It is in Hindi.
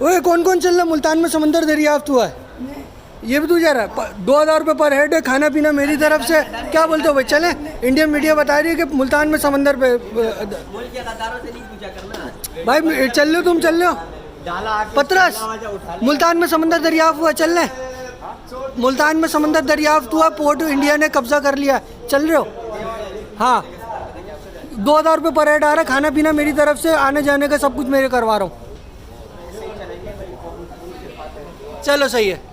ओए कौन कौन चल रहा है? मुल्तान में समंदर दरियाफ्त हुआ है, ये भी तू जा रहा है। 2000 रुपये पर हेड है, खाना पीना मेरी तरफ से। क्या बोलते हो भाई? चले, इंडियन मीडिया बता रही है कि मुल्तान में समंदर पे भाई चल लो, तुम चल लो। पतरस, मुल्तान में समंदर दरियाफ्त हुआ, चल रहे? मुल्तान में समंदर दरियाफ्त हुआ, पोर्ट इंडिया ने कब्जा कर लिया, चल रहे हो? हाँ, 2000 रुपये पर हेड आ रहा है, खाना पीना मेरी तरफ से, आने जाने का सब कुछ मेरे करवा रहा हूँ। चलो सही है।